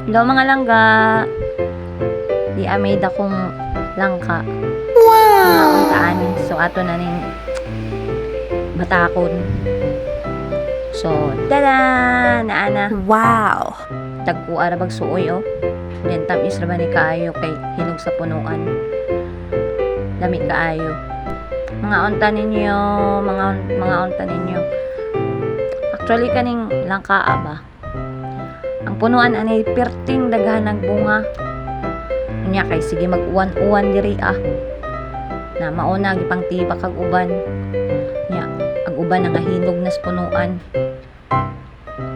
Hello mga langga. Di amid akong langka. Wow! Untaan. So ato na ning batakon. So, tada! Naana. Wow! Tagkuara bag suoy oh. Then tamis ra ba ni kaayo kay hinog sa punuan. Lami kaayo. Mga unta ninyo, mga unta ninyo. Actually kaning langkaa ba? Ang punuan ani perting daghan ng bunga. Unya kay sige mag-uwan-uwan diri ah. Na mauna gipang tiba kag uban. Nya ang uban nga hinog na sa punuan.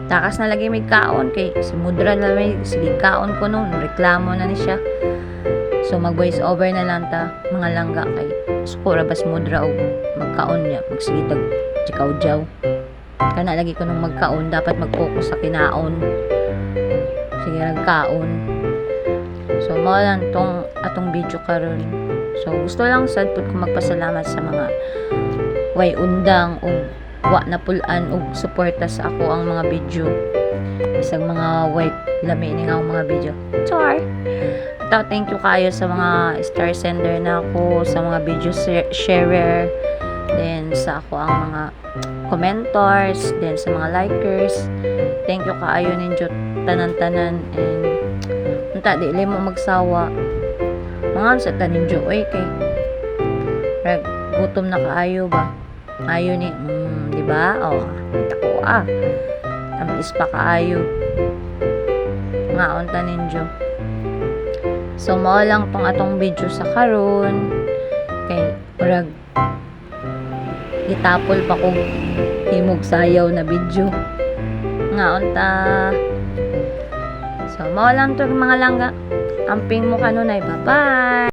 Takas na lagi may kaon kay si Mudra na may sige kaon ko noon, reklamo na ni siya. So mag voice over na lang ta mga langga kay sukura bas Mudra og magkaon niya, magsige tag chikaw jaw. Kana lagi ko nung magkaon dapat mag-focus sa kinaon. Sige nagkaon. So mo lang tong atong video karon. So gusto lang sad pud ko magpasalamat sa mga way undang og wa na pulan og suporta sa ako ang mga video. Isang mga way lami ning ang mga video. Char. Ito, thank you kayo sa mga star sender na ako, sa mga video sharer, then sa ako ang mga commentors, then sa mga likers. Thank you kaayo ninyo tanan-tanan and unta di mo magsawa. Mga sa tanin jo oy kay rag gutom na kaayo ba? Ayo ni di ba? Oh, tako tamis pa kaayo. Nga unta ninyo. So mao lang tong atong video sa karon kay murag gitapol pa kog himog sayaw na video. Nga unta. So mao lang to mga langga. Amping mo kanunay. Bye-bye.